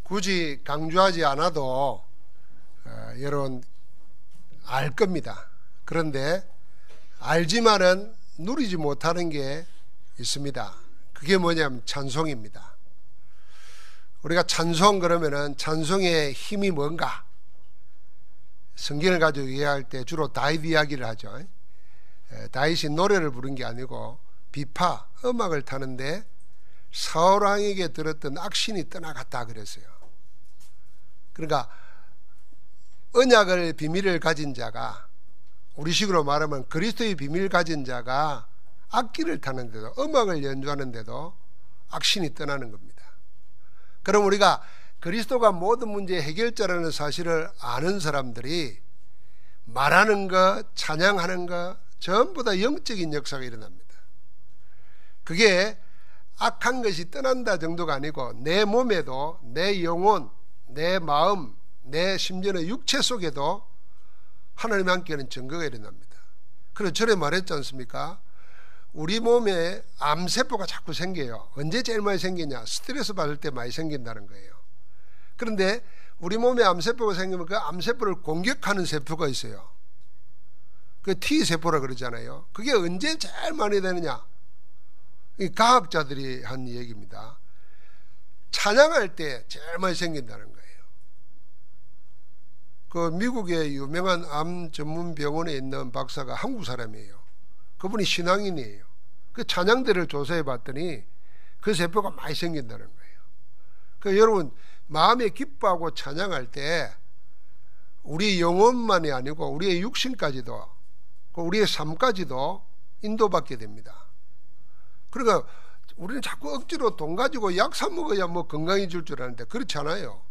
굳이 강조하지 않아도 여러분 알 겁니다. 그런데 알지만은 누리지 못하는 게 있습니다. 그게 뭐냐면 찬송입니다. 우리가 찬송 그러면은 찬송의 힘이 뭔가? 성경을 가지고 이해할 때 주로 다윗 이야기를 하죠. 다윗이 노래를 부른 게 아니고 비파, 음악을 타는데 사울 왕에게 들었던 악신이 떠나갔다 그랬어요. 그러니까 언약을 비밀을 가진 자가, 우리식으로 말하면 그리스도의 비밀을 가진 자가 악기를 타는데도, 음악을 연주하는데도 악신이 떠나는 겁니다. 그럼 우리가 그리스도가 모든 문제의 해결자라는 사실을 아는 사람들이 말하는 것, 찬양하는 것 전부 다 영적인 역사가 일어납니다. 그게 악한 것이 떠난다 정도가 아니고 내 몸에도, 내 영혼, 내 마음, 내 심지어는 육체 속에도 하나님과 함께하는 증거가 일어납니다. 그래서 전에 말했지 않습니까? 우리 몸에 암세포가 자꾸 생겨요. 언제 제일 많이 생기냐? 스트레스 받을 때 많이 생긴다는 거예요. 그런데 우리 몸에 암세포가 생기면 그 암세포를 공격하는 세포가 있어요. 그 T세포라 그러잖아요. 그게 언제 제일 많이 되느냐? 이 과학자들이 한 얘기입니다. 찬양할 때 제일 많이 생긴다는 거예요. 그 미국의 유명한 암 전문 병원에 있는 박사가 한국 사람이에요. 그분이 신앙인이에요. 그 찬양대를 조사해 봤더니 그 세포가 많이 생긴다는 거예요. 그 여러분 마음에 기뻐하고 찬양할 때 우리 영혼만이 아니고 우리의 육신까지도, 우리의 삶까지도 인도받게 됩니다. 그러니까 우리는 자꾸 억지로 돈 가지고 약 사 먹어야 뭐 건강해질 줄 아는데 그렇지 않아요.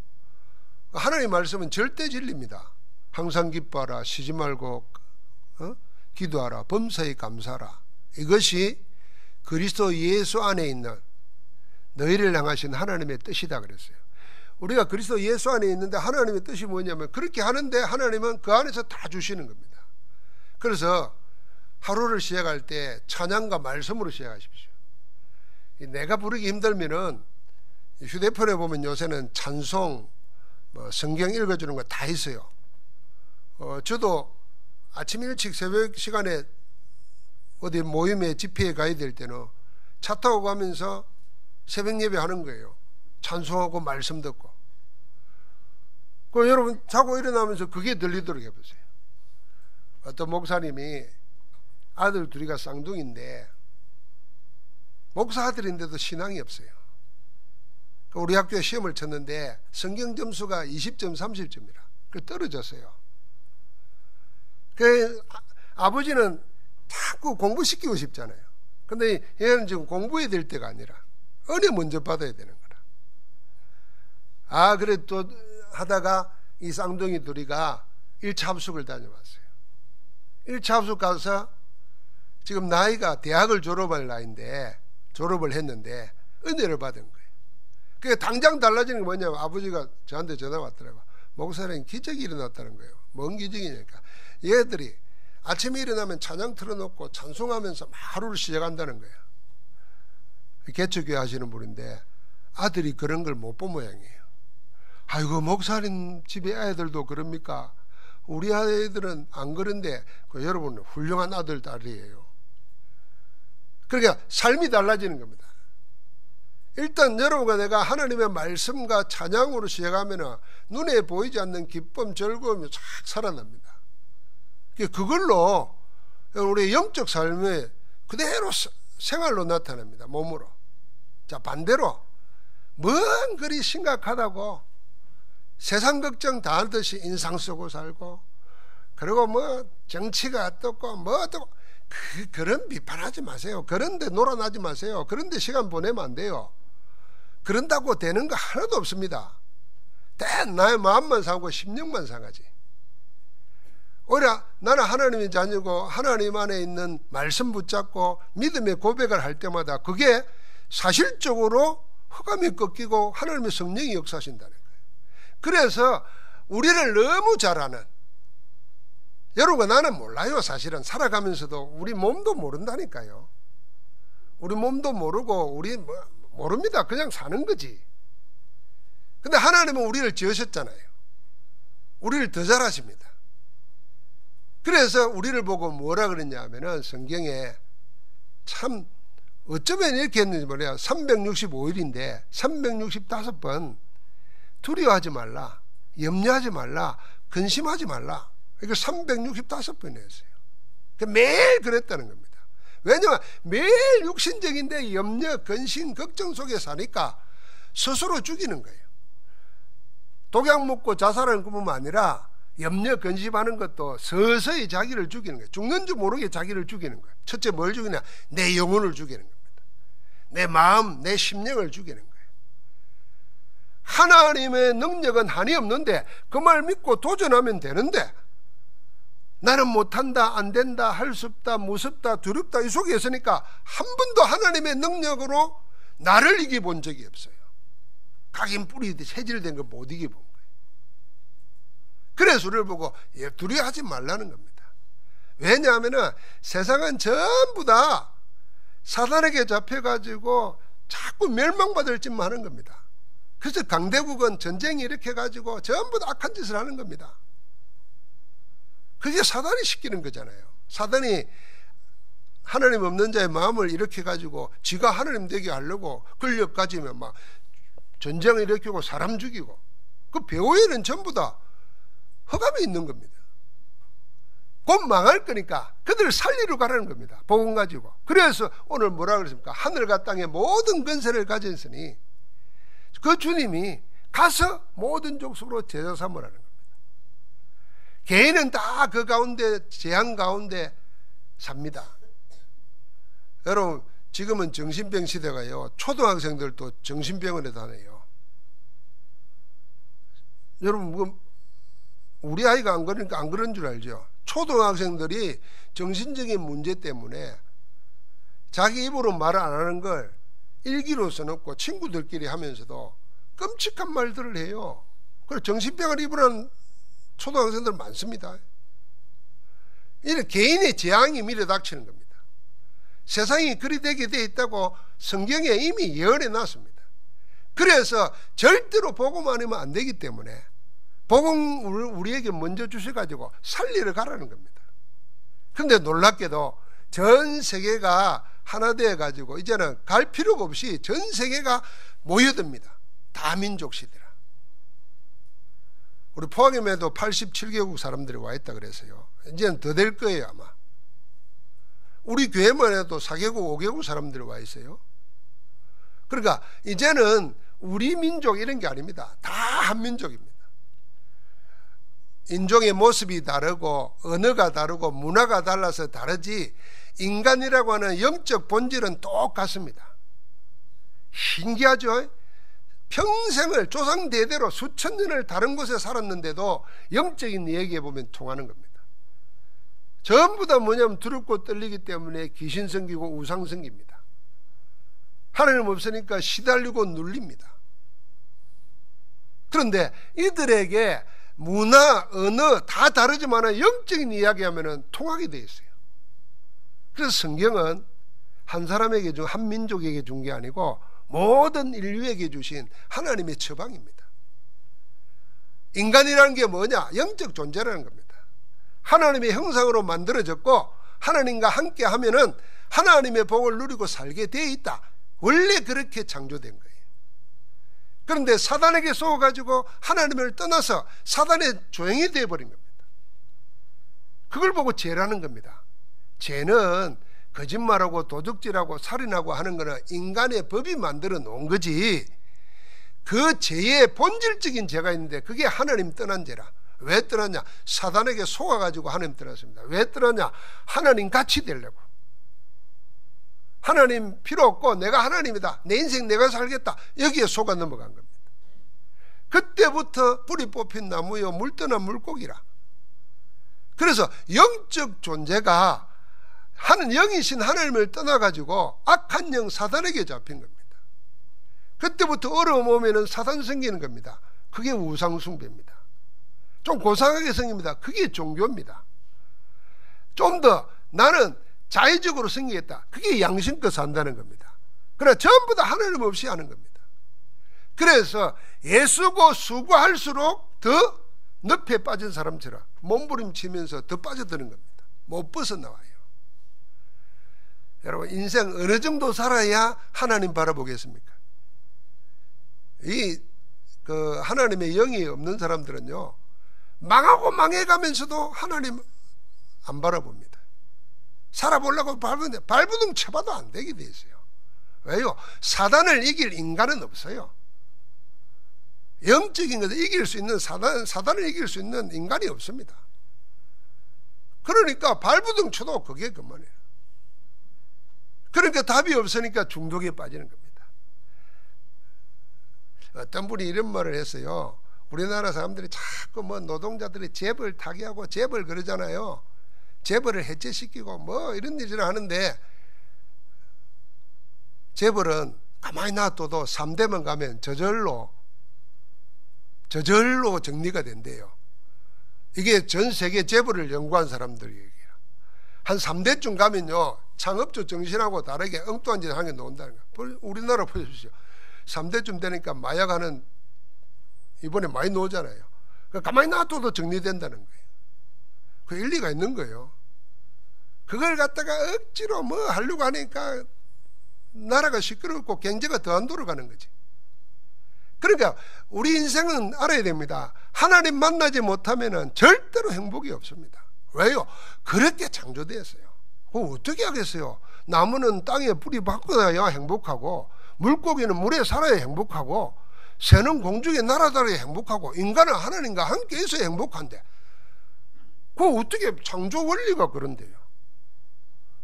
하나님의 말씀은 절대 진리입니다. 항상 기뻐하라, 쉬지 말고 기도하라, 범사에 감사하라. 이것이 그리스도 예수 안에 있는 너희를 향하신 하나님의 뜻이다 그랬어요. 우리가 그리스도 예수 안에 있는데 하나님의 뜻이 뭐냐면 그렇게 하는데 하나님은 그 안에서 다 주시는 겁니다. 그래서 하루를 시작할 때 찬양과 말씀으로 시작하십시오. 내가 부르기 힘들면은 휴대폰에 보면 요새는 찬송, 성경 읽어주는 거 다 있어요. 저도 아침 일찍 새벽 시간에 어디 모임에 집회에 가야 될 때는 차 타고 가면서 새벽 예배 하는 거예요. 찬송하고 말씀 듣고. 그 여러분 자고 일어나면서 그게 들리도록 해보세요. 어떤 목사님이 아들 둘이가 쌍둥이인데 목사 아들인데도 신앙이 없어요. 우리 학교에 시험을 쳤는데 성경 점수가 20점 30점이라 그 떨어졌어요. 그 아버지는 자꾸 공부시키고 싶잖아요. 근데 얘는 지금 공부해야 될 때가 아니라 은혜 먼저 받아야 되는 거라. 그래 또 하다가 이 쌍둥이 둘이가 1차 합숙을 다녀왔어요. 1차 합숙 가서 지금 나이가 대학을 졸업할 나이인데 졸업을 했는데 은혜를 받은 거예요. 그게 당장 달라지는 게 뭐냐면 아버지가 저한테 전화 왔더라고요. 목사님 기적이 일어났다는 거예요. 뭔 기적이니까 얘들이 아침에 일어나면 찬양 틀어놓고 찬송하면서 하루를 시작한다는 거예요. 개척교회 하시는 분인데 아들이 그런 걸 못 본 모양이에요. 아이고 목사님 집에 아이들도 그럽니까? 우리 아이들은 안 그런데 여러분 훌륭한 아들 딸이에요. 그러니까 삶이 달라지는 겁니다. 일단 여러분과 내가 하나님의 말씀과 찬양으로 시작하면 눈에 보이지 않는 기쁨, 즐거움이 쫙 살아납니다. 그걸로 우리의 영적 삶에 그대로 생활로 나타납니다. 몸으로. 자, 반대로 뭔 그리 심각하다고 세상 걱정 다 하듯이 인상 쓰고 살고 그리고 뭐 정치가 어떻고 뭐 어떻고 그런 비판하지 마세요. 그런데 놀아나지 마세요. 그런데 시간 보내면 안 돼요. 그런다고 되는 거 하나도 없습니다. 나의 마음만 상하고 심령만 상하지. 오히려 나는 하나님의 자녀고 하나님 안에 있는 말씀 붙잡고 믿음의 고백을 할 때마다 그게 사실적으로 흑암이 꺾이고 하나님의 성령이 역사하신다는 거예요. 그래서 우리를 너무 잘 아는, 여러분 나는 몰라요. 사실은 살아가면서도 우리 몸도 모른다니까요. 우리 몸도 모르고 우리 모릅니다. 그냥 사는 거지. 근데 하나님은 우리를 지으셨잖아요. 우리를 더 잘하십니다. 그래서 우리를 보고 뭐라 그랬냐 하면은 성경에 참 어쩌면 이렇게 했는지 몰라요. 365일인데 365번 두려워하지 말라, 염려하지 말라, 근심하지 말라. 이거 365번이었어요. 매일 그랬다는 겁니다. 왜냐하면 매일 육신적인데 염려, 근심, 걱정 속에 사니까 스스로 죽이는 거예요. 독약 먹고 자살하는 것뿐만 아니라 염려, 근심하는 것도 서서히 자기를 죽이는 거예요. 죽는 줄 모르게 자기를 죽이는 거예요. 첫째 뭘 죽이냐? 내 영혼을 죽이는 겁니다. 내 마음, 내 심령을 죽이는 거예요. 하나님의 능력은 한이 없는데 그 말 믿고 도전하면 되는데, 나는 못한다, 안 된다, 할 수 없다, 무섭다, 두렵다 이 속에 있으니까 한 번도 하나님의 능력으로 나를 이겨본 적이 없어요. 각인 뿌리 체질된 거 못 이겨본 거예요. 그래서 우리를 보고 두려워하지 말라는 겁니다. 왜냐하면 세상은 전부 다 사단에게 잡혀가지고 자꾸 멸망받을 짓만 하는 겁니다. 그래서 강대국은 전쟁이 이렇게 해가지고 전부 다 악한 짓을 하는 겁니다. 그게 사단이 시키는 거잖아요. 사단이 하나님 없는 자의 마음을 이렇게 가지고 지가 하나님 되게 하려고 권력 가지면 막 전쟁을 일으키고 사람 죽이고, 그 배후에는 전부 다 허감이 있는 겁니다. 곧 망할 거니까 그들을 살리러 가라는 겁니다. 복음 가지고. 그래서 오늘 뭐라 그랬습니까? 하늘과 땅의 모든 권세를 가졌으니 그 주님이 가서 모든 족속으로 제자 삼으라는 겁니다. 개인은 다 그 가운데, 재앙 가운데 삽니다. 여러분, 지금은 정신병 시대가요, 초등학생들도 정신병원에 다녀요. 여러분, 우리 아이가 안 그러니까 안 그런 줄 알죠? 초등학생들이 정신적인 문제 때문에 자기 입으로 말 안 하는 걸 일기로 써놓고 친구들끼리 하면서도 끔찍한 말들을 해요. 그리고 정신병을 입으라는 초등학생들 많습니다. 이런 개인의 재앙이 밀어닥치는 겁니다. 세상이 그리 되게 돼 있다고 성경에 이미 예언해 놨습니다. 그래서 절대로 복음 아니면 안 되기 때문에 복음을 우리에게 먼저 주셔가지고 살리러 가라는 겁니다. 그런데 놀랍게도 전 세계가 하나 되어가지고 이제는 갈 필요가 없이 전 세계가 모여듭니다. 다민족 시대라. 우리 포항에도 87개국 사람들이 와 있다 그래서요. 이제는 더 될 거예요 아마. 우리 교회만 해도 4개국 5개국 사람들이 와 있어요. 그러니까 이제는 우리 민족 이런 게 아닙니다. 다 한민족입니다. 인종의 모습이 다르고 언어가 다르고 문화가 달라서 다르지 인간이라고 하는 영적 본질은 똑같습니다. 신기하죠? 평생을 조상 대대로 수천 년을 다른 곳에 살았는데도 영적인 얘기해 보면 통하는 겁니다. 전부 다 뭐냐면 두렵고 떨리기 때문에 귀신 섬기고 우상 섬깁니다. 하나님 없으니까 시달리고 눌립니다. 그런데 이들에게 문화, 언어 다 다르지만 영적인 이야기하면 통하게 되어 있어요. 그래서 성경은 한 사람에게 준, 한 민족에게 준 게 아니고 모든 인류에게 주신 하나님의 처방입니다. 인간이라는 게 뭐냐? 영적 존재라는 겁니다. 하나님의 형상으로 만들어졌고 하나님과 함께 하면은 하나님의 복을 누리고 살게 되어 있다. 원래 그렇게 창조된 거예요. 그런데 사단에게 속아가지고 하나님을 떠나서 사단의 조형이 되어버린 겁니다. 그걸 보고 죄라는 겁니다. 죄는 거짓말하고 도둑질하고 살인하고 하는 거는 인간의 법이 만들어 놓은 거지, 그 죄의 본질적인 죄가 있는데 그게 하나님 떠난 죄라. 왜 떠났냐? 사단에게 속아가지고 하나님 떠났습니다. 왜 떠났냐? 하나님 같이 되려고. 하나님 필요 없고 내가 하나님이다, 내 인생 내가 살겠다, 여기에 속아 넘어간 겁니다. 그때부터 뿌리 뽑힌 나무요 물 떠난 물고기라. 그래서 영적 존재가 하는 영이신 하나님을 떠나가지고 악한 영 사단에게 잡힌 겁니다. 그때부터 어려움 오면은 사단 생기는 겁니다. 그게 우상 숭배입니다. 좀 고상하게 생깁니다. 그게 종교입니다. 좀 더 나는 자의적으로 생기겠다, 그게 양심껏 산다는 겁니다. 그러나 전부 다 하나님 없이 하는 겁니다. 그래서 애쓰고 수고할수록 더 늪에 빠진 사람처럼 몸부림치면서 더 빠져드는 겁니다. 못 벗어나와요. 여러분, 인생 어느 정도 살아야 하나님 바라보겠습니까? 하나님의 영이 없는 사람들은요, 망하고 망해가면서도 하나님 안 바라봅니다. 살아보려고 발버둥 쳐봐도 안 되게 돼 있어요. 왜요? 사단을 이길 인간은 없어요. 영적인 것을 이길 수 있는 사단을 이길 수 있는 인간이 없습니다. 그러니까 발버둥 쳐도 그게 그만이에요. 그러니까 답이 없으니까 중독에 빠지는 겁니다. 어떤 분이 이런 말을 했어요. 우리나라 사람들이 자꾸 노동자들이 재벌 타기하고 재벌 그러잖아요. 재벌을 해체시키고 이런 일을 하는데, 재벌은 가만히 놔둬도 3대만 가면 저절로 정리가 된대요. 이게 전 세계 재벌을 연구한 사람들이 얘기해요. 한 3대쯤 가면요, 창업주 정신하고 다르게 엉뚱한 짓 하는 게 나온다는 거예요. 우리나라 보십시오. 3대쯤 되니까 마약하는, 이번에 많이 나오잖아요. 가만히 놔둬도 정리된다는 거예요. 그 일리가 있는 거예요. 그걸 갖다가 억지로 하려고 하니까 나라가 시끄럽고 경제가 더 안 돌아가는 거지. 그러니까 우리 인생은 알아야 됩니다. 하나님 만나지 못하면 절대로 행복이 없습니다. 왜요? 그렇게 창조되었어요. 그럼 어떻게 하겠어요? 나무는 땅에 뿌리 박아야 행복하고, 물고기는 물에 살아야 행복하고, 새는 공중에 날아다녀야 행복하고, 인간은 하나님과 함께 있어야 행복한데, 그거 어떻게 창조 원리가 그런데요?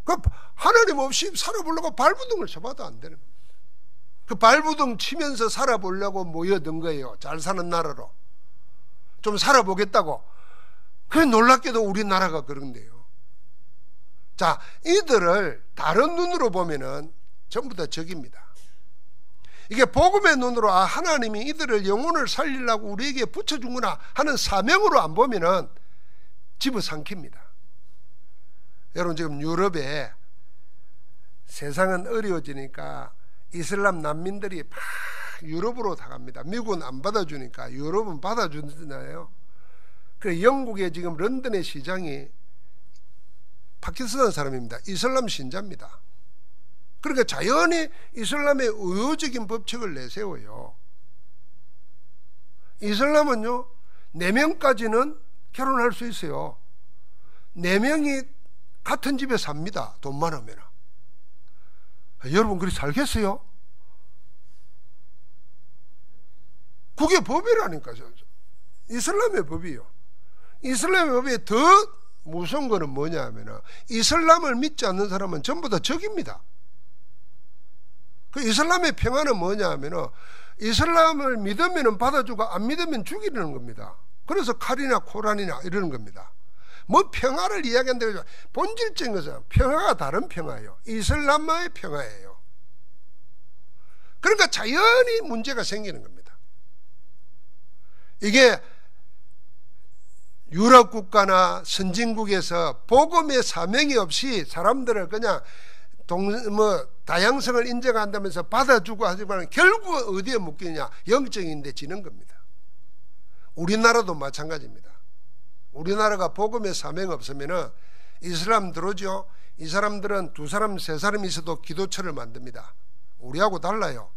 그 하나님 없이 살아보려고 발버둥을 쳐봐도 안 되는 겁니다. 그 발버둥 치면서 살아보려고 모여든 거예요. 잘 사는 나라로 좀 살아보겠다고. 그래, 놀랍게도 우리나라가 그런데요. 자, 이들을 다른 눈으로 보면은 전부 다 적입니다. 이게 복음의 눈으로 하나님이 이들을 영혼을 살리려고 우리에게 붙여준구나 하는 사명으로 안 보면은 집어삼킵니다. 여러분, 지금 유럽에 세상은 어려워지니까 이슬람 난민들이 막 유럽으로 다 갑니다. 미국은 안 받아주니까 유럽은 받아주잖아요. 그래서 영국의 지금 런던의 시장이 파키스탄 사람입니다. 이슬람 신자입니다. 그러니까 자연히 이슬람의 의효적인 법칙을 내세워요. 이슬람은요, 4명까지는 결혼할 수 있어요. 4명이 같은 집에 삽니다. 돈만 하면. 여러분, 그렇게 살겠어요? 그게 법이라니까요. 이슬람의 법이요. 이슬람의 법이 더 무서운 거는 뭐냐 하면, 이슬람을 믿지 않는 사람은 전부 다 적입니다. 그 이슬람의 평화는 뭐냐 하면, 이슬람을 믿으면 받아주고 안 믿으면 죽이려는 겁니다. 그래서 칼이나 코란이나 이러는 겁니다. 평화를 이야기한다고, 본질적인 것은 평화가 다른 평화예요. 이슬람만의 평화예요. 그러니까 자연히 문제가 생기는 겁니다. 이게 유럽 국가나 선진국에서 복음의 사명이 없이 사람들을 그냥 다양성을 인정한다면서 받아주고 하지만 결국 어디에 묶이느냐? 영적인 데 지는 겁니다. 우리나라도 마찬가지입니다. 우리나라가 복음의 사명 없으면은 이슬람 들어오죠. 이 사람들은 2사람 3사람 있어도 기도처를 만듭니다. 우리하고 달라요.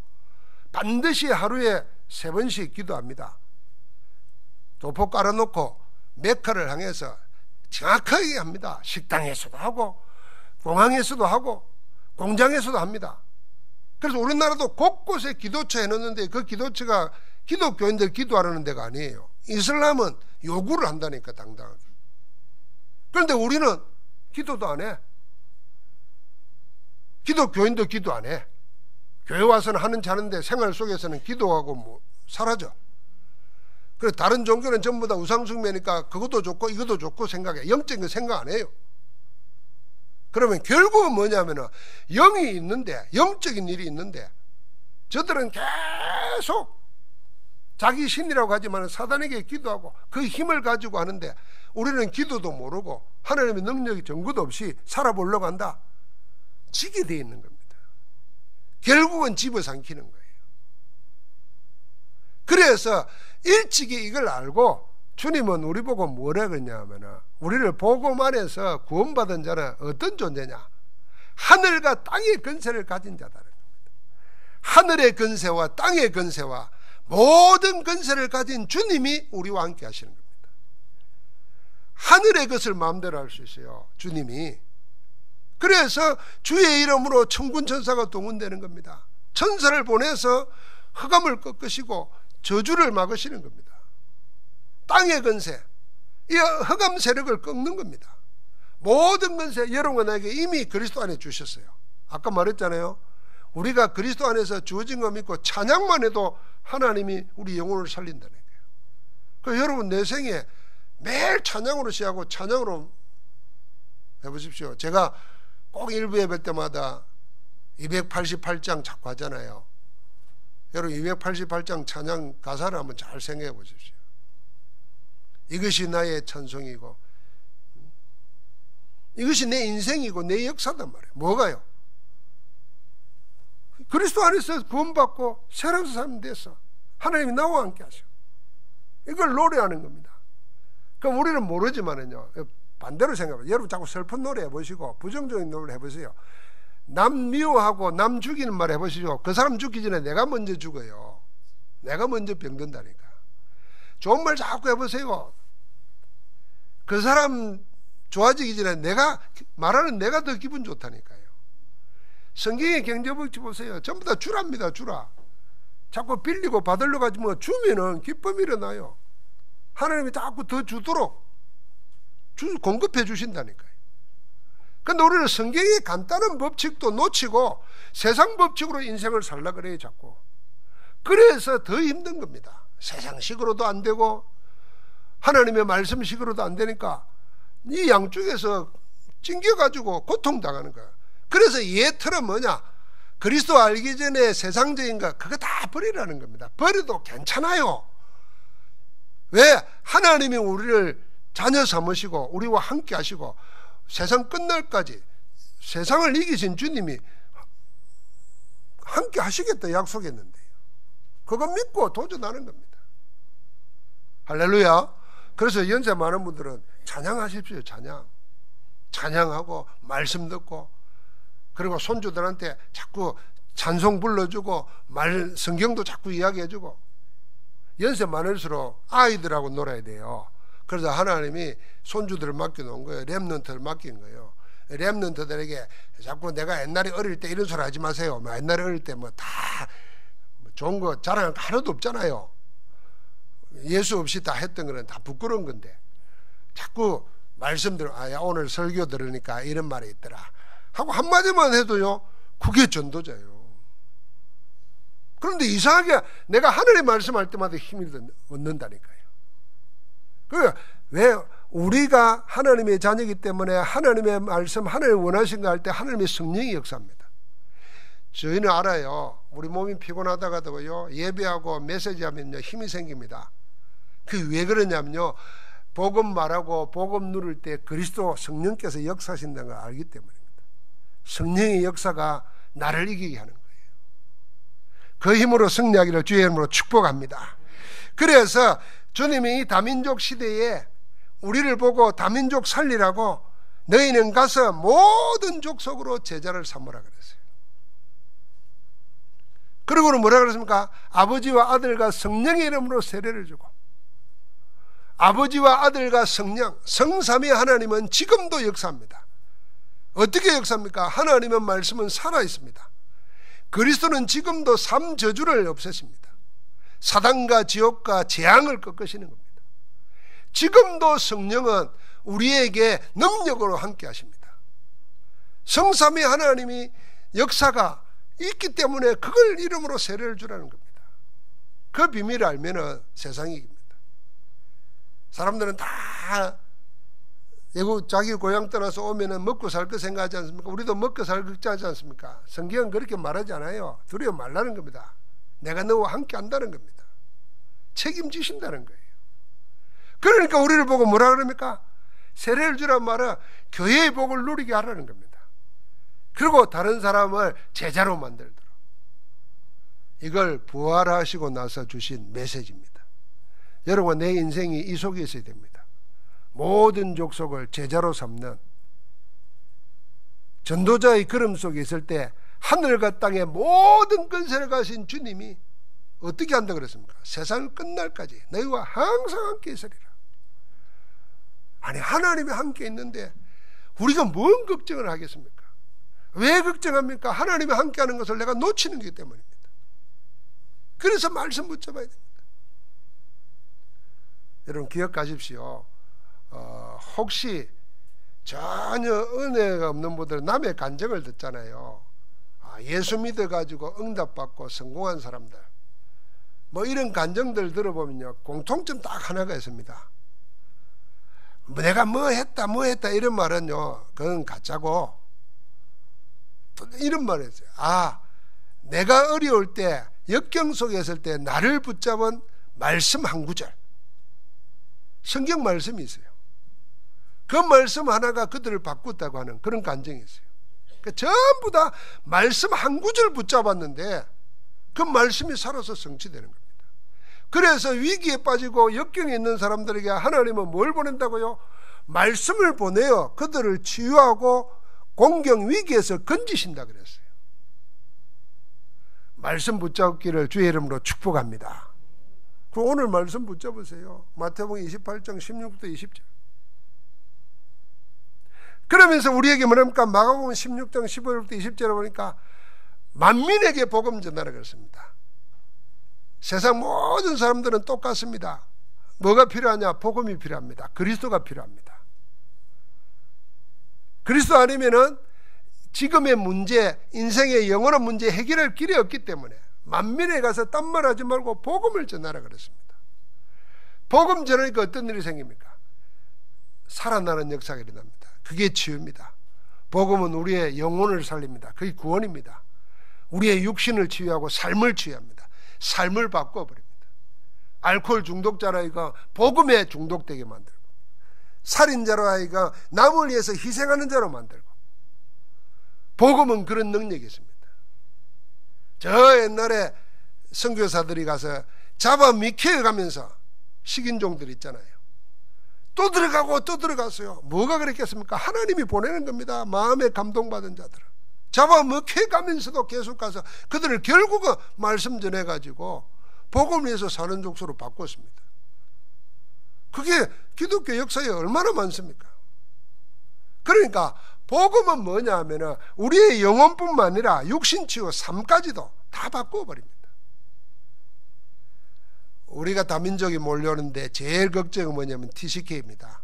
반드시 하루에 3번씩 기도합니다. 도포 깔아놓고 메카를 향해서 정확하게 합니다. 식당에서도 하고 공항에서도 하고 공장에서도 합니다. 그래서 우리나라도 곳곳에 기도처 해놓는데, 그 기도처가 기독교인들 기도하라는 데가 아니에요. 이슬람은 요구를 한다니까, 당당하게. 그런데 우리는 기도도 안 해. 기독교인도 기도 안 해. 교회 와서는 하는 자는데 생활 속에서는 기도하고 사라져. 그래서 다른 종교는 전부 다 우상숭배니까 그것도 좋고 이것도 좋고 생각해. 영적인 거 생각 안 해요. 그러면 결국은 뭐냐면은, 영이 있는데, 영적인 일이 있는데, 저들은 계속 자기 신이라고 하지만 사단에게 기도하고 그 힘을 가지고 하는데, 우리는 기도도 모르고 하나님의 능력이 전구도 없이 살아보려고 한다. 지게 되어 있는 겁니다. 결국은 집어삼키는 거예요. 그래서 일찍이 이걸 알고 주님은 우리 보고 뭐라 그러냐면 우리를 복음 안에서 구원받은 자는 어떤 존재냐? 하늘과 땅의 권세를 가진 자다는 겁니다. 하늘의 권세와 땅의 권세와 모든 권세를 가진 주님이 우리와 함께 하시는 겁니다. 하늘의 것을 마음대로 할 수 있어요, 주님이. 그래서 주의 이름으로 천군 천사가 동원되는 겁니다. 천사를 보내서 흑암을 꺾으시고 저주를 막으시는 겁니다. 땅의 권세, 이 흑암 세력을 꺾는 겁니다. 모든 권세 여러분에게 이미 그리스도 안에 주셨어요. 아까 말했잖아요. 우리가 그리스도 안에서 주어진 거 믿고 찬양만 해도 하나님이 우리 영혼을 살린다는 거예요. 그러니까 여러분 내 생에 매일 찬양으로 시작하고 찬양으로 해보십시오. 제가 꼭 일부 예배 때마다 288장 자꾸 하잖아요. 여러분 288장 찬양 가사를 한번 잘 생각해 보십시오. 이것이 나의 찬송이고 이것이 내 인생이고 내 역사단 말이에요. 뭐가요? 그리스도 안에서 구원받고 새로운 사람이 돼서 하나님이 나와 함께 하셔. 이걸 노래하는 겁니다. 그럼 우리는 모르지만은요, 반대로 생각해요. 여러분 자꾸 슬픈 노래 해보시고 부정적인 노래 해보세요. 남 미워하고 남 죽이는 말 해보시죠. 그 사람 죽기 전에 내가 먼저 죽어요. 내가 먼저 병든다니까. 좋은 말 자꾸 해보세요. 그 사람 좋아지기 전에 내가 말하는 내가 더 기분 좋다니까요. 성경의 경제법칙 보세요. 전부 다 주랍니다. 주라. 자꾸 빌리고 받으려 가지 뭐 주면은 기쁨이 일어나요. 하나님이 자꾸 더 주도록 공급해 주신다니까요. 근데 우리는 성경의 간단한 법칙도 놓치고 세상 법칙으로 인생을 살라 그래요, 자꾸. 그래서 더 힘든 겁니다. 세상식으로도 안 되고 하나님의 말씀식으로도 안 되니까 이 양쪽에서 찡겨가지고 고통당하는 거야. 그래서 예틀은 뭐냐? 그리스도 알기 전에 세상적인 거 그거 다 버리라는 겁니다. 버려도 괜찮아요. 왜? 하나님이 우리를 자녀 삼으시고 우리와 함께 하시고 세상 끝날까지 세상을 이기신 주님이 함께 하시겠다 약속했는데요. 그거 믿고 도전하는 겁니다. 할렐루야. 그래서 연세 많은 분들은 찬양하십시오. 찬양하고 말씀 듣고 그리고 손주들한테 자꾸 찬송 불러주고 성경도 자꾸 이야기해주고 연세 많을수록 아이들하고 놀아야 돼요. 그래서 하나님이 손주들을 맡겨놓은 거예요. 렘넌트를 맡긴 거예요. 렘넌트들에게 자꾸 내가 옛날에 어릴 때 이런 소리 하지 마세요. 옛날에 어릴 때 뭐 다 좋은 거 자랑할 거 하나도 없잖아요. 예수 없이 다 했던 거는 다 부끄러운 건데 자꾸 말씀들 야 오늘 설교 들으니까 이런 말이 있더라 하고 한마디만 해도요 그게 전도자예요. 그런데 이상하게 내가 하늘의 말씀할 때마다 힘이 얻는다니까요. 왜 우리가 하나님의 자녀이기 때문에 하나님의 말씀 하나님 원하신 거 할 때 하나님의 성령이 역사합니다. 저희는 알아요. 우리 몸이 피곤하다가도요 예배하고 메시지하면요 힘이 생깁니다. 그 왜 그러냐면요 복음 말하고 복음 누를 때 그리스도 성령께서 역사하신다는 걸 알기 때문입니다. 성령의 역사가 나를 이기게 하는 거예요. 그 힘으로 승리하기를 주의 이름으로 축복합니다. 그래서 주님이 이 다민족 시대에 우리를 보고 다민족 살리라고 너희는 가서 모든 족속으로 제자를 삼으라 그랬어요. 그리고는 뭐라 그랬습니까? 아버지와 아들과 성령의 이름으로 세례를 주고 아버지와 아들과 성령 성삼위 하나님은 지금도 역사합니다. 어떻게 역사합니까? 하나님의 말씀은 살아있습니다. 그리스도는 지금도 삼저주를 없애십니다. 사단과 지옥과 재앙을 꺾으시는 겁니다. 지금도 성령은 우리에게 능력으로 함께 하십니다. 성삼위 하나님이 역사가 있기 때문에 그걸 이름으로 세례를 주라는 겁니다. 그 비밀을 알면은 세상이 이깁니다. 사람들은 다 외국 자기 고향 떠나서 오면은 먹고 살 거 생각하지 않습니까? 우리도 먹고 살 거 걱정하지 않습니까? 성경은 그렇게 말하지 않아요. 두려워 말라는 겁니다. 내가 너와 함께 한다는 겁니다. 책임지신다는 거예요. 그러니까 우리를 보고 뭐라 그럽니까? 세례를 주란 말은 교회의 복을 누리게 하라는 겁니다. 그리고 다른 사람을 제자로 만들도록. 이걸 부활하시고 나서 주신 메시지입니다. 여러분, 내 인생이 이 속에 있어야 됩니다. 모든 족속을 제자로 삼는 전도자의 걸음 속에 있을 때 하늘과 땅의 모든 권세를 가신 주님이 어떻게 한다 그랬습니까? 세상 끝날까지 너희와 항상 함께 있으리라. 아니, 하나님이 함께 있는데 우리가 뭔 걱정을 하겠습니까? 왜 걱정합니까? 하나님이 함께하는 것을 내가 놓치는 것 때문입니다. 그래서 말씀 붙잡아야 됩니다. 여러분, 기억하십시오. 혹시 전혀 은혜가 없는 분들은 남의 간증을 듣잖아요. 예수 믿어가지고 응답받고 성공한 사람들, 뭐 이런 간증들 들어보면요, 공통점 딱 하나가 있습니다. 내가 뭐 했다 이런 말은요, 그건 가짜고, 또 이런 말을 했어요. 내가 어려울 때, 역경 속에 있을 때 나를 붙잡은 말씀 한 구절, 성경 말씀이 있어요. 그 말씀 하나가 그들을 바꿨다고 하는 그런 간증이 있어요. 그러니까 전부 다 말씀 한 구절 붙잡았는데 그 말씀이 살아서 성취되는 겁니다. 그래서 위기에 빠지고 역경에 있는 사람들에게 하나님은 뭘 보낸다고요? 말씀을 보내어 그들을 치유하고 공경 위기에서 건지신다 그랬어요. 말씀 붙잡기를 주의 이름으로 축복합니다. 그럼 오늘 말씀 붙잡으세요. 마태복음 28장 16부터 20절. 그러면서 우리에게 뭐랍니까? 마가복음 16장 15절부터 20절에 보니까 만민에게 복음 전하라 그랬습니다. 세상 모든 사람들은 똑같습니다. 뭐가 필요하냐? 복음이 필요합니다. 그리스도가 필요합니다. 그리스도 아니면은 지금의 문제, 인생의 영원한 문제 해결할 길이 없기 때문에 만민에 가서 딴말 하지 말고 복음을 전하라 그랬습니다. 복음 전하니까 어떤 일이 생깁니까? 살아나는 역사가 일어납니다. 그게 치유입니다. 복음은 우리의 영혼을 살립니다. 그게 구원입니다. 우리의 육신을 치유하고 삶을 치유합니다. 삶을 바꿔버립니다. 알코올 중독자라 아이가 복음에 중독되게 만들고, 살인자로 아이가 남을 위해서 희생하는 자로 만들고, 복음은 그런 능력이 있습니다. 저 옛날에 선교사들이 가서 잡아 미켜에 가면서 식인종들 있잖아요. 또 들어가고 또 들어갔어요. 뭐가 그랬겠습니까? 하나님이 보내는 겁니다. 마음에 감동받은 자들은 잡아먹혀 가면서도 계속 가서 그들을 결국은 말씀 전해가지고 복음을 위해서 사는 족소로 바꿨습니다. 그게 기독교 역사에 얼마나 많습니까? 그러니까 복음은 뭐냐 하면 우리의 영혼뿐만 아니라 육신치유 삶까지도 다 바꿔버립니다. 우리가 다민족이 몰려오는데 제일 걱정은 뭐냐면 TCK입니다.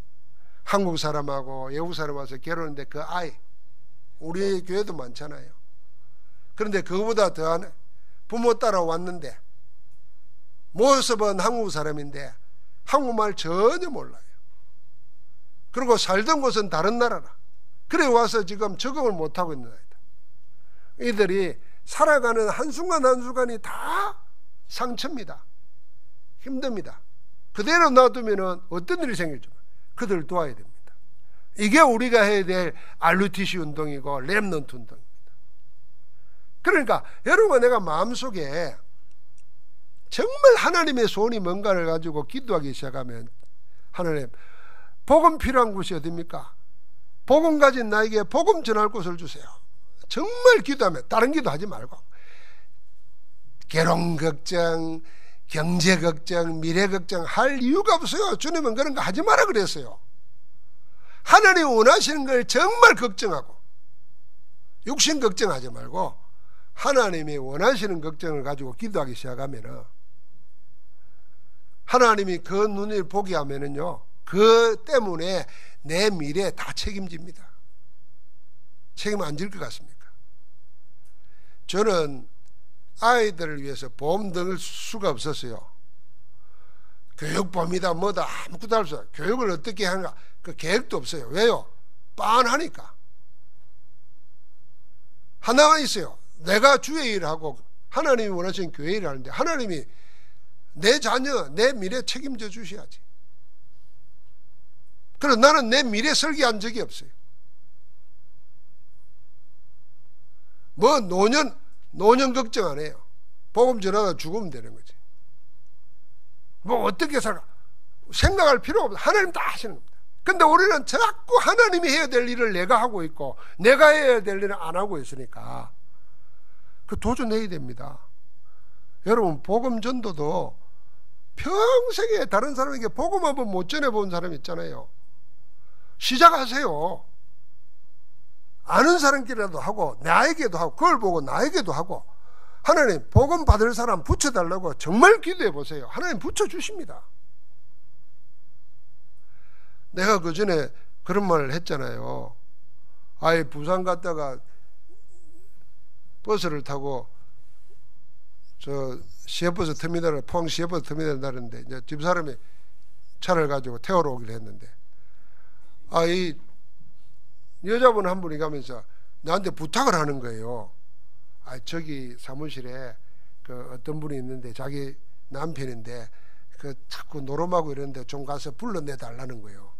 한국 사람하고 외국 사람 와서 결혼하는데 그 아이, 우리 교회도 많잖아요. 그런데 그거보다 더한 부모 따라 왔는데 모습은 한국 사람인데 한국말 전혀 몰라요. 그리고 살던 곳은 다른 나라라. 그래 와서 지금 적응을 못하고 있는 아이다. 이들이 살아가는 한순간 한순간이 다 상처입니다. 힘듭니다. 그대로 놔두면 어떤 일이 생길지 그들을 도와야 됩니다. 이게 우리가 해야 될 RUTC 운동이고 렘넌트 운동입니다. 그러니까 여러분, 내가 마음속에 정말 하나님의 소원이 뭔가를 가지고 기도하기 시작하면, 하나님, 복음 필요한 곳이 어디입니까? 복음 가진 나에게 복음 전할 곳을 주세요. 정말 기도하면, 다른 기도하지 말고 결혼 걱정, 경제 걱정, 미래 걱정 할 이유가 없어요. 주님은 그런 거 하지 마라 그랬어요. 하나님 원하시는 걸 정말 걱정하고 육신 걱정하지 말고 하나님이 원하시는 걱정을 가지고 기도하기 시작하면은 하나님이 그 눈을 보게 하면은요, 그 때문에 내 미래 다 책임집니다. 책임 안 질 것 같습니까? 저는 아이들을 위해서 보험 들 수가 없었어요. 교육보험이다 뭐다 아무것도 할 수 없어요. 교육을 어떻게 하는가 그 계획도 없어요. 왜요? 빤하니까. 하나가 있어요. 내가 주의 일을 하고 하나님이 원하시는 교회 일을 하는데 하나님이 내 자녀, 내 미래 책임져 주셔야지. 그래서 나는 내 미래 설계한 적이 없어요. 뭐 노년 걱정 안 해요. 복음 전하다 죽으면 되는 거지. 뭐 어떻게 살까? 생각할 필요가 없어. 하나님 다 하시는 겁니다. 근데 우리는 자꾸 하나님이 해야 될 일을 내가 하고 있고 내가 해야 될 일을 안 하고 있으니까 그 도전해야 됩니다. 여러분, 복음 전도도 평생에 다른 사람에게 복음 한번 못 전해본 사람 있잖아요. 시작하세요. 아는 사람끼리라도 하고 나에게도 하고 그걸 보고 나에게도 하고 하나님 복음 받을 사람 붙여달라고 정말 기도해 보세요. 하나님 붙여주십니다. 내가 그 전에 그런 말을 했잖아요. 아예 부산 갔다가 버스를 타고 저 시외버스 터미널, 포항 시외버스 터미널 나르는데 이제 집사람이 차를 가지고 태우러 오기로 했는데 이 여자분 한 분이 가면서 나한테 부탁을 하는 거예요. 저기 사무실에 그 어떤 분이 있는데 자기 남편인데 그 자꾸 노름하고 이러는데 좀 가서 불러내 달라는 거예요.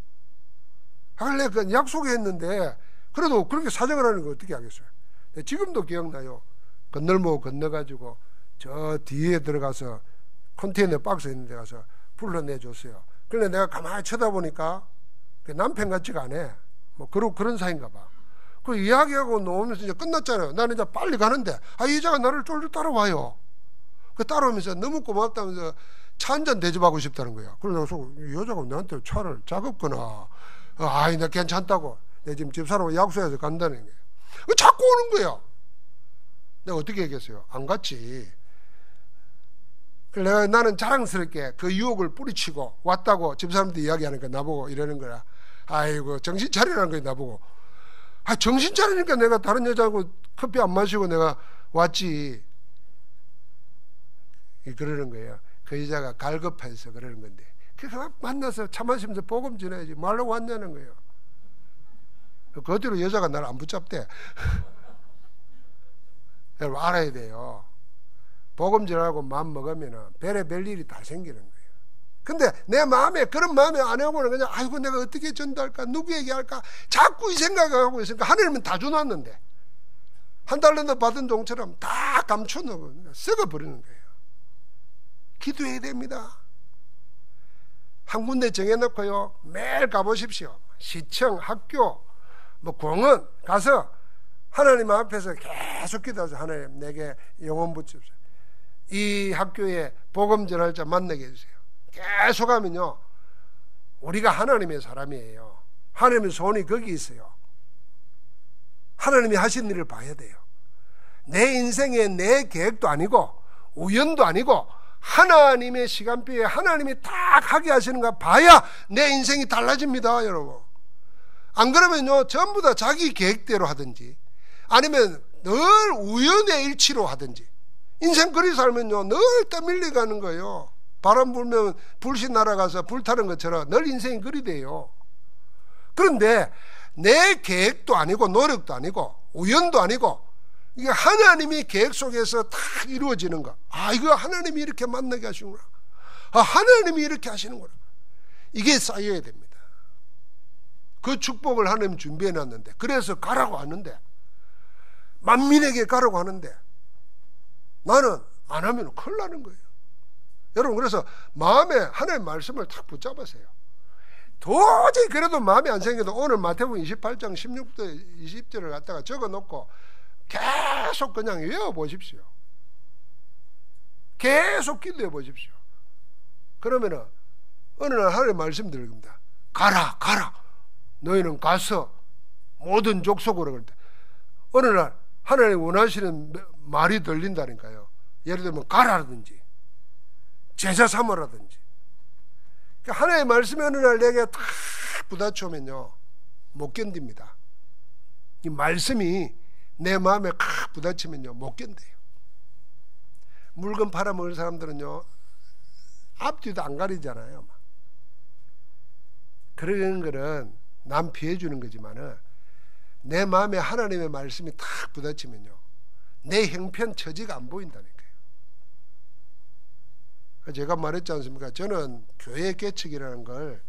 원래 그 약속했는데 그래도 그렇게 사정을 하는 거 어떻게 하겠어요? 지금도 기억나요. 건널목 건너가지고 저 뒤에 들어가서 컨테이너 박스 있는 데 가서 불러내줬어요. 그런데 내가 가만히 쳐다보니까 남편 같지가 않아. 뭐 그런 사이인가 봐. 그 이야기하고 놓으면서 이제 끝났잖아요. 나는 이제 빨리 가는데 이 여자가 나를 쫄쫄 따라와요. 그 따라오면서 너무 고맙다면서 차 한잔 대접하고 싶다는 거야. 그래서 이 여자가 나한테 차를 작업거나 나 괜찮다고 내 지금 집사람하고 약속해서 간다는 거예요. 자꾸 오는 거야. 내가 어떻게 얘기했어요? 안 갔지. 나는 자랑스럽게 그 유혹을 뿌리치고 왔다고 집사람한테 이야기하니까 나보고 이러는 거야. 아이고 정신 차리라는 거야. 나보고 정신 차리니까 내가 다른 여자하고 커피 안 마시고 내가 왔지. 그러는 거예요. 그 여자가 갈급해서 그러는 건데 그래서 만나서 차 마시면서 복음 전해야지 말로 왔냐는 거예요. 그 뒤로 여자가 나를 안 붙잡대. 여러분 알아야 돼요. 복음 전하고 마음 먹으면 별의별 일이 다 생기는 거예요. 근데 내 마음에 그런 마음에 안 하고는 그냥 아이고 내가 어떻게 전달할까 누구에게 할까 자꾸 이 생각을 하고 있으니까 하나님은 다 줘놨는데 한 달러도 받은 종처럼 다 감춰놓고 썩어버리는 거예요. 기도해야 됩니다. 한 군데 정해놓고요 매일 가보십시오. 시청, 학교, 뭐 공원 가서 하나님 앞에서 계속 기도하세요. 하나님 내게 영혼 붙여주세요. 이 학교에 복음 전할 자 만나게 해주세요. 계속 하면요 우리가 하나님의 사람이에요. 하나님의 손이 거기 있어요. 하나님이 하신 일을 봐야 돼요. 내 인생에 내 계획도 아니고 우연도 아니고 하나님의 시간표에 하나님이 딱 하게 하시는 거 봐야 내 인생이 달라집니다. 여러분 안 그러면요 전부 다 자기 계획대로 하든지 아니면 늘 우연의 일치로 하든지 인생 그리 살면요 늘 떠밀려가는 거예요. 바람 불면 불신 날아가서 불타는 것처럼 늘 인생이 그리 돼요. 그런데 내 계획도 아니고 노력도 아니고 우연도 아니고 이게 하나님이 계획 속에서 다 이루어지는 거. 이거 하나님이 이렇게 만나게 하시는구나. 하나님이 이렇게 하시는구나. 이게 쌓여야 됩니다. 그 축복을 하나님 준비해 놨는데 그래서 가라고 하는데 만민에게 가라고 하는데 나는 안 하면 큰일 나는 거예요. 여러분 그래서 마음에 하나님의 말씀을 탁 붙잡으세요. 도저히 그래도 마음에 안 생겨도 오늘 마태복음 28장 16절 20절을 갖다가 적어놓고 계속 그냥 외워보십시오. 계속 기도해 보십시오. 그러면은 어느 날 하나님의 말씀 들을 겁니다. 가라 너희는 가서 모든 족속으로 그럴 때 어느 날 하나님 원하시는 말이 들린다니까요. 예를 들면 가라든지 제자 삼으라든지 그러니까 하나님의 말씀이 어느 날 내게 탁 부딪혀오면요 못 견딥니다. 이 말씀이 내 마음에 칵 부딪히면요 못 견뎌요. 물건 팔아먹을 사람들은요 앞뒤도 안 가리잖아요. 그런 거는 남 피해주는 거지만은 내 마음에 하나님의 말씀이 탁 부딪히면요 내 형편 처지가 안 보인다니까요. 제가 말했지 않습니까? 저는 교회 개척이라는 걸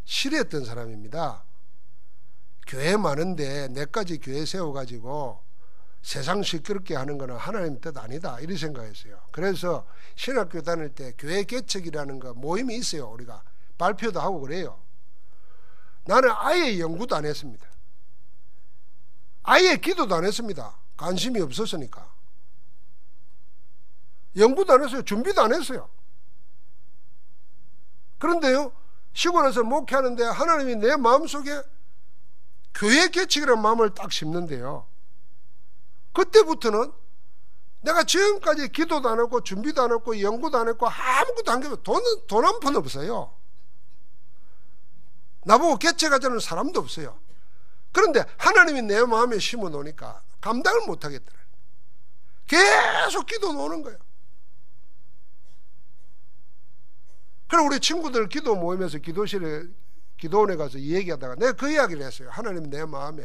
싫어했던 사람입니다. 교회 많은데 내까지 교회 세워가지고 세상 시끄럽게 하는 거는 하나님 뜻 아니다 이렇게 생각했어요. 그래서 신학교 다닐 때 교회 개척이라는 거 모임이 있어요. 우리가 발표도 하고 그래요. 나는 아예 연구도 안 했습니다. 아예 기도도 안 했습니다. 관심이 없었으니까. 연구도 안 했어요. 준비도 안 했어요. 그런데요, 시골에서 목회하는데 하나님이 내 마음속에 교회 개척이라는 마음을 딱 심는데요, 그때부터는 내가 지금까지 기도도 안 했고 준비도 안 했고 연구도 안 했고 아무것도 안 했고 돈 한 푼 없어요. 나보고 개척하자는 사람도 없어요. 그런데 하나님이 내 마음에 심어 놓으니까 감당을 못 하겠더라고요. 계속 기도 놓는 거예요. 그럼 우리 친구들 기도 모임에서 기도원에 가서 얘기하다가 내가 그 이야기를 했어요. 하나님 내 마음에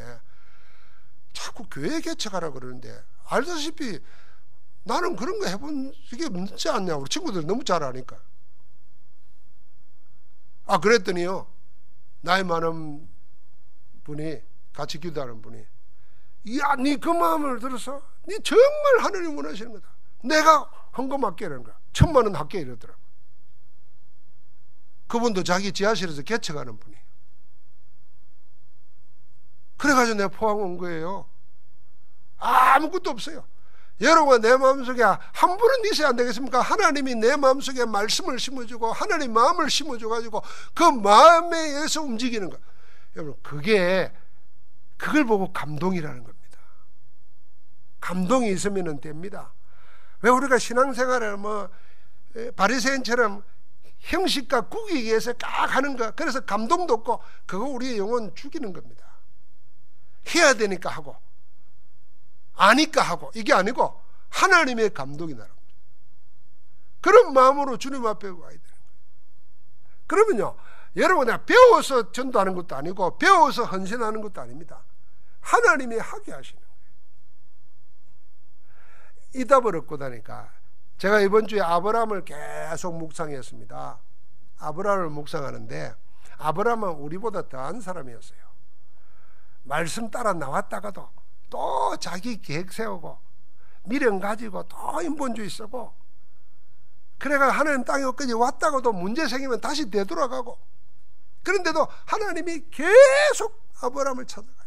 자꾸 교회 개척하라 그러는데 알다시피 나는 그런 거 해본 적이 없지 않냐. 우리 친구들 너무 잘 아니까. 그랬더니요, 나이 많은 분이, 같이 기도하는 분이, 야, 니 그 마음을 들어서 니 정말 하나님 원하시는 거다. 내가 헌금할게 이러는 거야. 1,000만 원 할게 이러더라고. 그분도 자기 지하실에서 개척하는 분이에요. 그래가지고 내가 포항 온 거예요. 아무것도 없어요. 여러분, 내 마음속에 한 분은 있어야 안 되겠습니까? 하나님이 내 마음속에 말씀을 심어주고 하나님 마음을 심어줘가지고 그 마음에 의해서 움직이는 거. 여러분, 그걸 보고 감동이라는 겁니다. 감동이 있으면 됩니다. 왜 우리가 신앙생활을 바리새인처럼 형식과 구기에 의해서 깍 하는 거, 그래서 감동도 없고 그거 우리의 영혼 죽이는 겁니다. 해야 되니까 하고 아니까 하고, 이게 아니고 하나님의 감동이 나는 거예요. 그런 마음으로 주님 앞에 와야 되는 거예요. 그러면요, 여러분, 내가 배워서 전도하는 것도 아니고 배워서 헌신하는 것도 아닙니다. 하나님이 하게 하시는 거예요. 이 답을 얻고 나니까 제가 이번 주에 아브라함을 계속 묵상했습니다. 아브라함을 묵상하는데 아브라함은 우리보다 더한 사람이었어요. 말씀 따라 나왔다가도 또 자기 계획 세우고 미련 가지고 또 인본주의 쓰고, 그래가 하나님 땅에 끝까지 왔다가도 문제 생기면 다시 되돌아가고, 그런데도 하나님이 계속 아브라함을 찾아가요.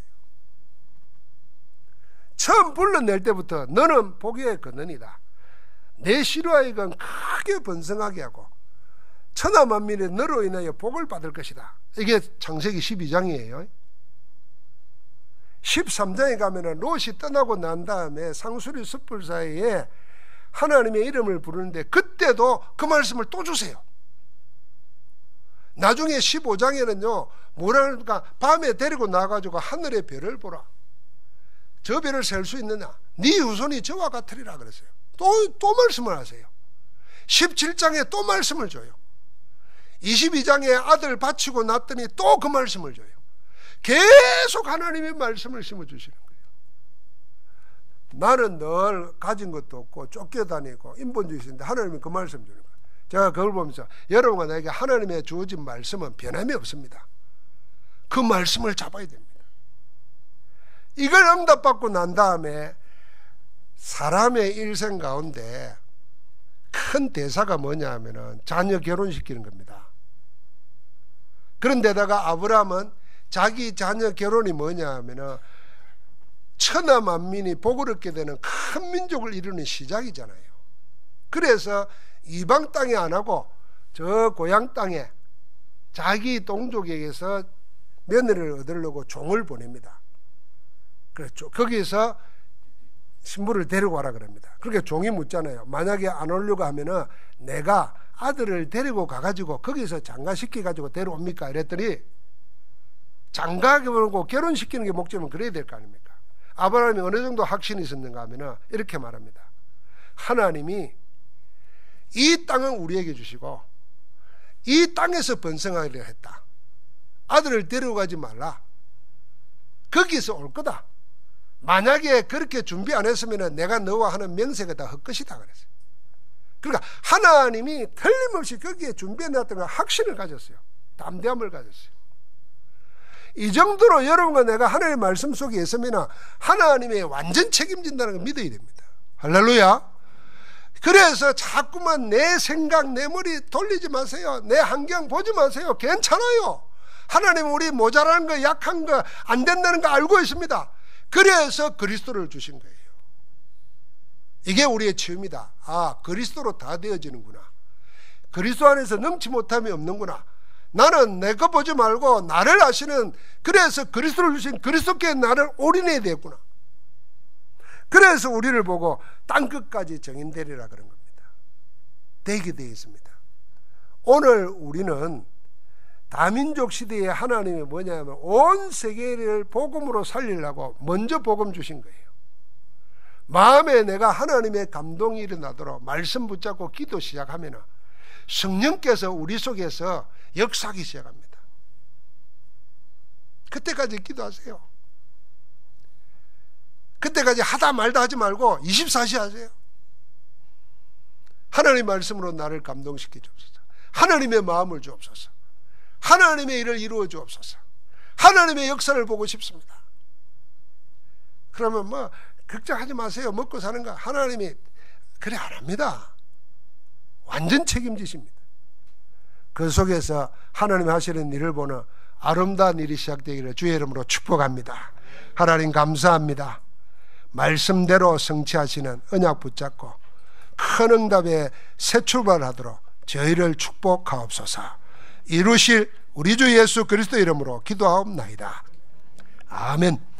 처음 불러낼 때부터 너는 복의 근원이다. 내 시루아이건 크게 번성하게 하고 천하 만민이 너로 인하여 복을 받을 것이다. 이게 창세기 12장이에요. 13장에 가면은 롯이 떠나고 난 다음에 상수리 숯불 사이에 하나님의 이름을 부르는데 그때도 그 말씀을 또 주세요. 나중에 15장에는요, 뭐라니까, 밤에 데리고 나가지고 하늘의 별을 보라. 저 별을 셀 수 있느냐? 네 후손이 저와 같으리라 그랬어요. 또 말씀을 하세요. 17장에 또 말씀을 줘요. 22장에 아들 바치고 났더니 또 그 말씀을 줘요. 계속 하나님의 말씀을 심어주시는 거예요. 나는 늘 가진 것도 없고 쫓겨다니고 인본주의인데 하나님이 그 말씀 주는 거예요. 제가 그걸 보면서 여러분과 나에게 하나님의 주어진 말씀은 변함이 없습니다. 그 말씀을 잡아야 됩니다. 이걸 응답받고 난 다음에 사람의 일생 가운데 큰 대사가 뭐냐 하면은 자녀 결혼시키는 겁니다. 그런데다가 아브라함은 자기 자녀 결혼이 뭐냐 하면은 천하 만민이 복을 얻게 되는 큰 민족을 이루는 시작이잖아요. 그래서 이방 땅에 안 하고 저 고향 땅에 자기 동족에게서 며느리를 얻으려고 종을 보냅니다. 그렇죠. 거기서 신부를 데리고 와라 그럽니다. 그렇게 종이 묻잖아요. 만약에 안 오려고 하면은 내가 아들을 데리고 가가지고 거기서 장가시켜가지고 데려옵니까? 이랬더니 장가하고 결혼시키는 게 목적이면 그래야 될 거 아닙니까? 아브라함이 어느 정도 확신이 있었는가 하면은 이렇게 말합니다. 하나님이 이 땅은 우리에게 주시고 이 땅에서 번성하기로 했다. 아들을 데리고 가지 말라. 거기서 올 거다. 만약에 그렇게 준비 안 했으면 내가 너와 하는 명세가 다 헛것이다 그랬어요. 그러니까 하나님이 틀림없이 거기에 준비해 놨던 걸 확신을 가졌어요. 담대함을 가졌어요. 이 정도로 여러분과 내가 하나님의 말씀 속에 있으면 하나님의 완전 책임진다는 걸 믿어야 됩니다. 할렐루야. 그래서 자꾸만 내 생각, 내 머리 돌리지 마세요. 내 환경 보지 마세요. 괜찮아요. 하나님은 우리 모자라는 거, 약한 거, 안 된다는 거 알고 있습니다. 그래서 그리스도를 주신 거예요. 이게 우리의 체험이다. 아, 그리스도로 다 되어지는구나. 그리스도 안에서 넘지 못함이 없는구나. 나는 내 것 보지 말고 나를 아시는, 그래서 그리스도를 주신 그리스도께 나를 올인해야 되구나. 그래서 우리를 보고 땅끝까지 정인되리라 그런 겁니다. 되게 되어 있습니다. 오늘 우리는 다민족 시대에 하나님이 뭐냐면 온 세계를 복음으로 살리려고 먼저 복음 주신 거예요. 마음에 내가 하나님의 감동이 일어나도록 말씀 붙잡고 기도 시작하면 성령께서 우리 속에서 역사하기 시작합니다. 그때까지 기도하세요. 그때까지 하다 말다 하지 말고 24시 하세요. 하나님 말씀으로 나를 감동시켜 주옵소서. 하나님의 마음을 주옵소서. 하나님의 일을 이루어 주옵소서. 하나님의 역사를 보고 싶습니다. 그러면 뭐 걱정하지 마세요. 먹고 사는 거 하나님이 그래 안 합니다. 완전 책임지십니다. 그 속에서 하나님이 하시는 일을 보는 아름다운 일이 시작되기를 주의 이름으로 축복합니다. 하나님 감사합니다. 말씀대로 성취하시는 언약 붙잡고 큰 응답에 새 출발하도록 저희를 축복하옵소서. 이루실 우리 주 예수 그리스도 이름으로 기도하옵나이다. 아멘.